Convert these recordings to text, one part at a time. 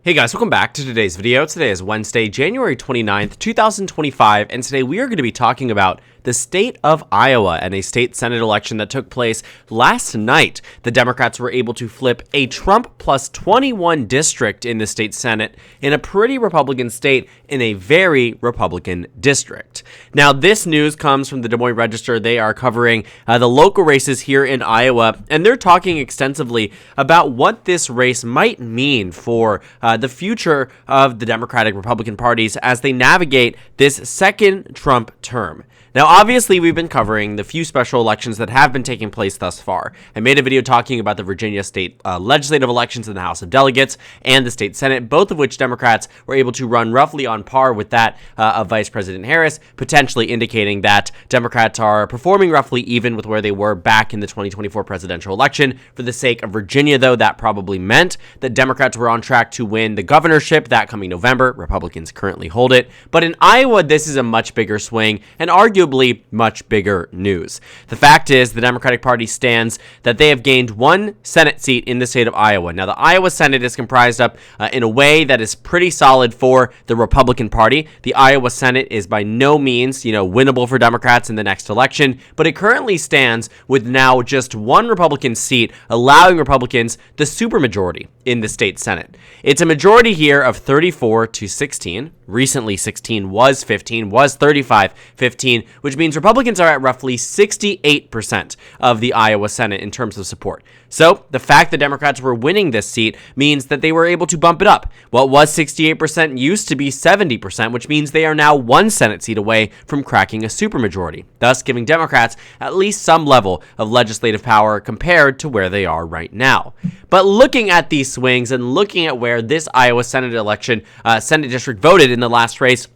Hey guys, welcome back to today's video. Today is Wednesday, January 29th, 2025, and today we are going to be talking about the state of Iowa and a state Senate election that took place last night. The Democrats were able to flip a Trump plus 21 district in the state Senate in a pretty Republican state in a very Republican district. Now, this news comes from the Des Moines Register. They are covering the local races here in Iowa, and they're talking extensively about what this race might mean for the future of the Democratic Republican parties as they navigate this second Trump term. Now, obviously, we've been covering the few special elections that have been taking place thus far. I made a video talking about the Virginia state legislative elections in the House of Delegates and the state Senate, both of which Democrats were able to run roughly on par with that of Vice President Harris, potentially indicating that Democrats are performing roughly even with where they were back in the 2024 presidential election. For the sake of Virginia, though, that probably meant that Democrats were on track to win the governorship that coming November. Republicans currently hold it. But in Iowa, this is a much bigger swing and arguably much bigger news. The fact is, the Democratic Party stands that they have gained one Senate seat in the state of Iowa. Now, the Iowa Senate is comprised up in a way that is pretty solid for the Republican Party. The Iowa Senate is by no means, winnable for Democrats in the next election, but it currently stands with now just one Republican seat, allowing Republicans the supermajority in the state Senate. It's a majority here of 34 to 16. Recently, 16 was 15, was 35-15, which means Republicans are at roughly 68% of the Iowa Senate in terms of support. So the fact that Democrats were winning this seat means that they were able to bump it up. What was 68% used to be 70%, which means they are now one Senate seat away from cracking a supermajority, thus giving Democrats at least some level of legislative power compared to where they are right now. But looking at these swings and looking at where this Iowa Senate election, Senate district voted in the last race,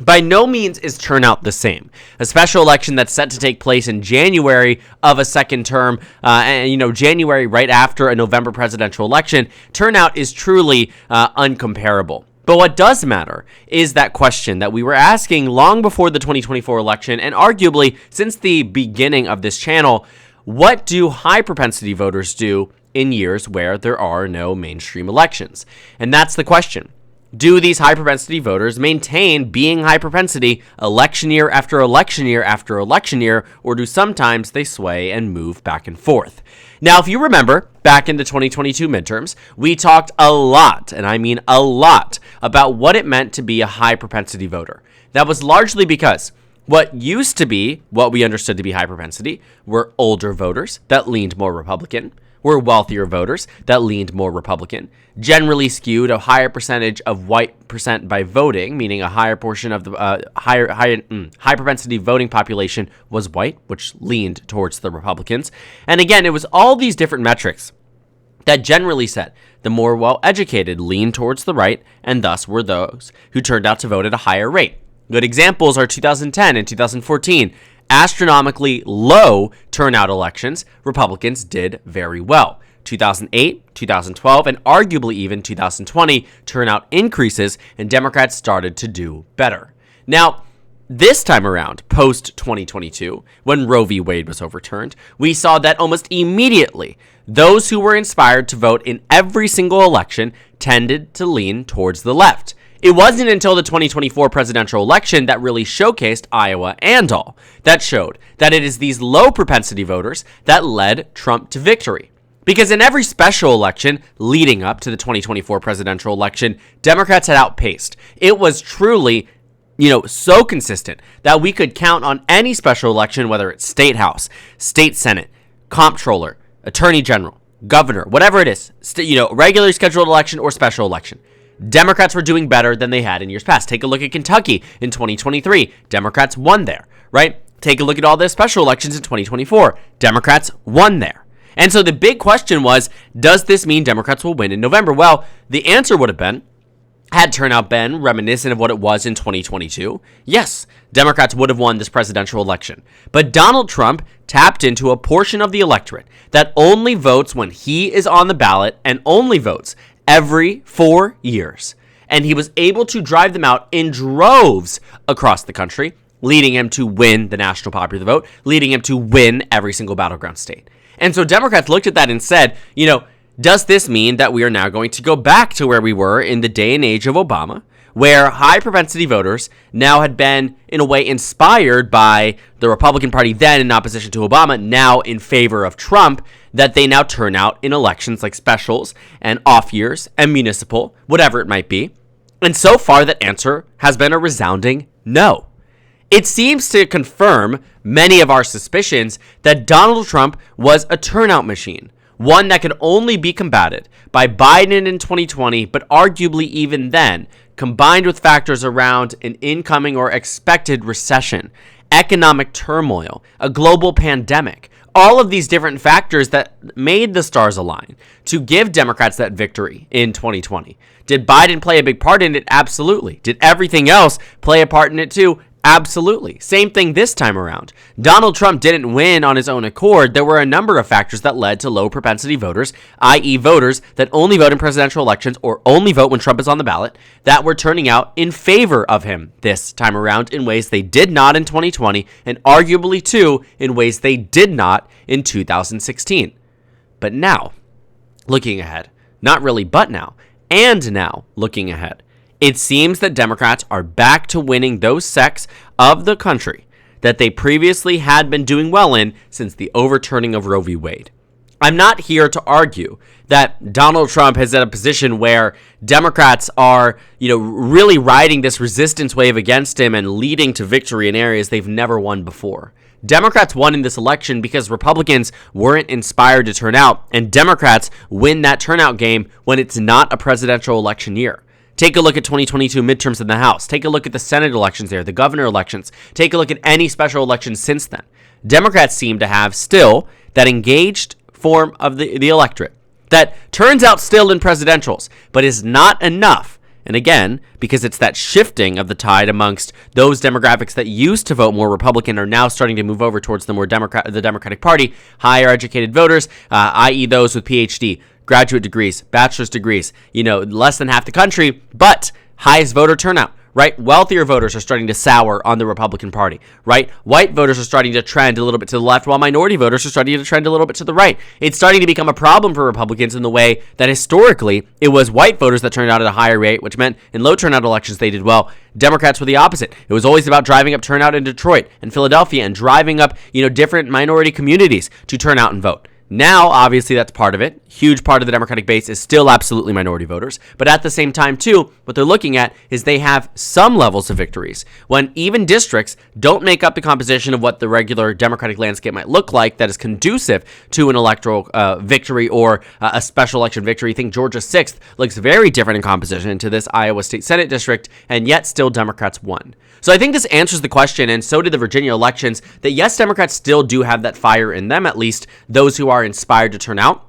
by no means is turnout the same. A special election that's set to take place in January of a second term, January right after a November presidential election, turnout is truly uncomparable. But what does matter is that question that we were asking long before the 2024 election, and arguably since the beginning of this channel: what do high propensity voters do in years where there are no mainstream elections? And that's the question. Do these high propensity voters maintain being high propensity election year after election year after election year, or do sometimes they sway and move back and forth? Now, if you remember, back in the 2022 midterms, we talked a lot, and I mean a lot, about what it meant to be a high propensity voter. That was largely because what used to be what we understood to be high propensity were older voters that leaned more Republican, were wealthier voters that leaned more Republican, generally skewed a higher percentage of white percent by voting, meaning a higher portion of the high propensity voting population was white, which leaned towards the Republicans. And again, it was all these different metrics that generally said the more well-educated leaned towards the right, and thus were those who turned out to vote at a higher rate. Good examples are 2010 and 2014. Astronomically low turnout elections, Republicans did very well. 2008, 2012, and arguably even 2020, turnout increases and Democrats started to do better. Now, this time around, post-2022, when Roe v. Wade was overturned, we saw that almost immediately, those who were inspired to vote in every single election tended to lean towards the left. It wasn't until the 2024 presidential election that really showcased Iowa and all, that showed that it is these low propensity voters that led Trump to victory. Because in every special election leading up to the 2024 presidential election, Democrats had outpaced. It was truly, so consistent that we could count on any special election, whether it's state house, state senate, comptroller, attorney general, governor, whatever it is, regularly scheduled election or special election. Democrats were doing better than they had in years past. Take a look at Kentucky in 2023. Democrats won there, right? Take a look at all the special elections in 2024. Democrats won there. And so the big question was, does this mean Democrats will win in November? Well, the answer would have been, had turnout been reminiscent of what it was in 2022, yes, Democrats would have won this presidential election. But Donald Trump tapped into a portion of the electorate that only votes when he is on the ballot and only votes every 4 years. And he was able to drive them out in droves across the country, leading him to win the national popular vote, leading him to win every single battleground state. And so Democrats looked at that and said, Does this mean that we are now going to go back to where we were in the day and age of Obama, where high propensity voters now had been, in a way, inspired by the Republican Party then in opposition to Obama, now in favor of Trump, that they now turn out in elections like specials and off years and municipal, whatever it might be? And so far, that answer has been a resounding no. It seems to confirm many of our suspicions that Donald Trump was a turnout machine, one that could only be combated by Biden in 2020, but arguably even then, combined with factors around an incoming or expected recession, economic turmoil, a global pandemic, all of these different factors that made the stars align to give Democrats that victory in 2020. Did Biden play a big part in it? Absolutely. Did everything else play a part in it too? Absolutely. Same thing this time around. Donald Trump didn't win on his own accord. There were a number of factors that led to low propensity voters, i.e. voters that only vote in presidential elections or only vote when Trump is on the ballot, that were turning out in favor of him this time around in ways they did not in 2020, and arguably too in ways they did not in 2016. But now, looking ahead, not really but now, and now looking ahead, it seems that Democrats are back to winning those sects of the country that they previously had been doing well in since the overturning of Roe v. Wade. I'm not here to argue that Donald Trump is at a position where Democrats are, really riding this resistance wave against him and leading to victory in areas they've never won before. Democrats won in this election because Republicans weren't inspired to turn out, and Democrats win that turnout game when it's not a presidential election year. Take a look at 2022 midterms in the House. Take a look at the Senate elections there, the governor elections. Take a look at any special elections since then. Democrats seem to have still that engaged form of the electorate that turns out still in presidentials, but is not enough. And again, because it's that shifting of the tide amongst those demographics that used to vote more Republican are now starting to move over towards the more the Democratic Party, higher educated voters, i.e. those with PhD, graduate degrees, bachelor's degrees, less than half the country, but highest voter turnout, right? Wealthier voters are starting to sour on the Republican Party, right? White voters are starting to trend a little bit to the left, while minority voters are starting to trend a little bit to the right. It's starting to become a problem for Republicans in the way that historically it was white voters that turned out at a higher rate, which meant in low turnout elections they did well. Democrats were the opposite. It was always about driving up turnout in Detroit and Philadelphia and driving up, different minority communities to turn out and vote. Now, obviously, that's part of it. Huge part of the Democratic base is still absolutely minority voters. But at the same time, too, what they're looking at is they have some levels of victories. When even districts don't make up the composition of what the regular Democratic landscape might look like that is conducive to an electoral victory or a special election victory. Think Georgia 6th looks very different in composition to this Iowa State Senate district, and yet still Democrats won. So I think this answers the question, and so did the Virginia elections, that yes, Democrats still do have that fire in them, at least those who are inspired to turn out.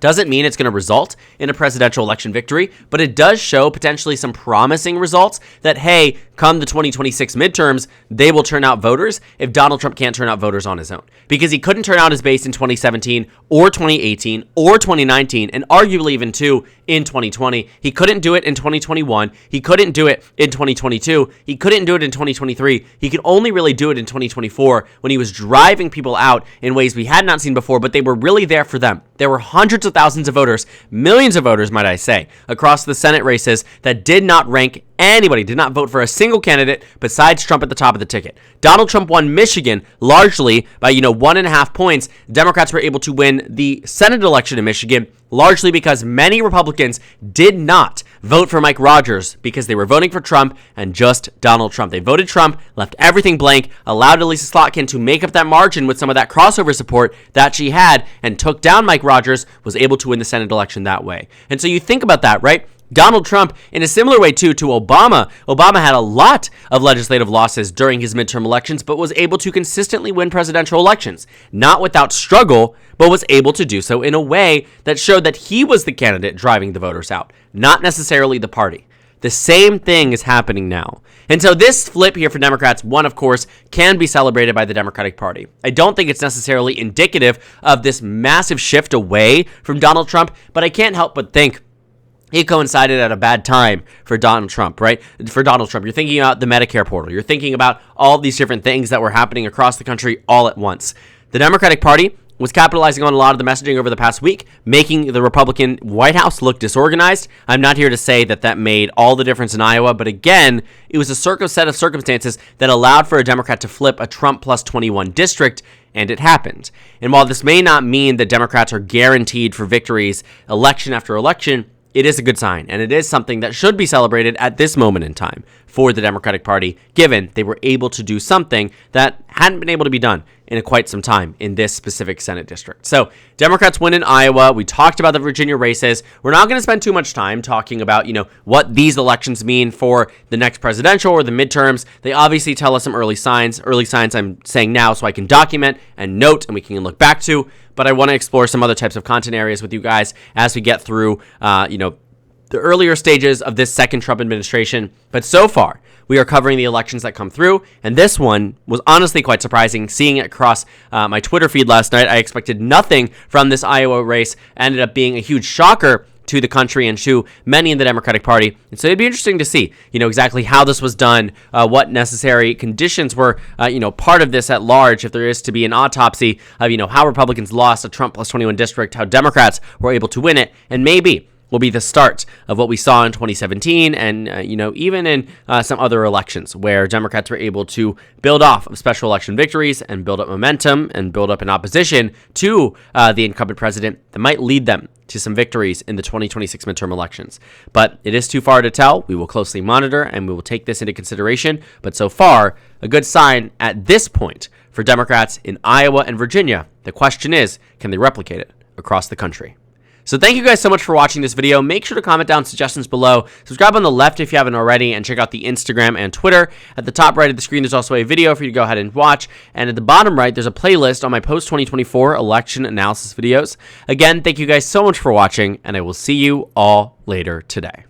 Doesn't mean it's going to result in a presidential election victory, but it does show potentially some promising results that, hey, come the 2026 midterms, they will turn out voters if Donald Trump can't turn out voters on his own. Because he couldn't turn out his base in 2017 or 2018 or 2019, and arguably even too in 2020. He couldn't do it in 2021. He couldn't do it in 2022. He couldn't do it in 2023. He could only really do it in 2024 when he was driving people out in ways we had not seen before, but they were really there for them. There were hundreds of thousands of voters, millions of voters, might I say, across the Senate races that did not rank anybody, did not vote for a single candidate besides Trump at the top of the ticket. Donald Trump won Michigan largely by, 1.5 points. Democrats were able to win the Senate election in Michigan largely because many Republicans did not vote for Mike Rogers because they were voting for Trump and just Donald Trump. They voted Trump, left everything blank, allowed Elisa Slotkin to make up that margin with some of that crossover support that she had, and took down Mike Rogers, was able to win the Senate election that way. And so you think about that, right? Donald Trump, in a similar way, too, to Obama. Obama had a lot of legislative losses during his midterm elections, but was able to consistently win presidential elections. Not without struggle, but was able to do so in a way that showed that he was the candidate driving the voters out, not necessarily the party. The same thing is happening now. And so this flip here for Democrats, one, of course, can be celebrated by the Democratic Party. I don't think it's necessarily indicative of this massive shift away from Donald Trump, but I can't help but think it coincided at a bad time for Donald Trump, right? For Donald Trump, you're thinking about the Medicare portal. You're thinking about all these different things that were happening across the country all at once. The Democratic Party was capitalizing on a lot of the messaging over the past week, making the Republican White House look disorganized. I'm not here to say that that made all the difference in Iowa, but again, it was a set of circumstances that allowed for a Democrat to flip a Trump plus 21 district, and it happened. And while this may not mean that Democrats are guaranteed for victories election after election, it is a good sign, and it is something that should be celebrated at this moment in time for the Democratic Party, given they were able to do something that hadn't been able to be done in quite some time in this specific Senate district. So Democrats win in Iowa. We talked about the Virginia races. We're not going to spend too much time talking about, what these elections mean for the next presidential or the midterms. They obviously tell us some early signs I'm saying now so I can document and note and we can look back to. But I want to explore some other types of content areas with you guys as we get through, the earlier stages of this second Trump administration. But so far, we are covering the elections that come through, and this one was honestly quite surprising. Seeing it across my Twitter feed last night, I expected nothing from this Iowa race. Ended up being a huge shocker to the country and to many in the Democratic Party. And so it'd be interesting to see, exactly how this was done, what necessary conditions were, part of this at large, if there is to be an autopsy of, how Republicans lost a Trump plus 21 district, how Democrats were able to win it, and maybe will be the start of what we saw in 2017 and, even in some other elections where Democrats were able to build off of special election victories and build up momentum and build up an opposition to the incumbent president that might lead them to some victories in the 2026 midterm elections. But it is too far to tell. We will closely monitor and we will take this into consideration. But so far, a good sign at this point for Democrats in Iowa and Virginia. The question is, can they replicate it across the country? So thank you guys so much for watching this video. Make sure to comment down suggestions below. Subscribe on the left if you haven't already, and check out the Instagram and Twitter. At the top right of the screen, there's also a video for you to go ahead and watch. And at the bottom right, there's a playlist on my post-2024 election analysis videos. Again, thank you guys so much for watching, and I will see you all later today.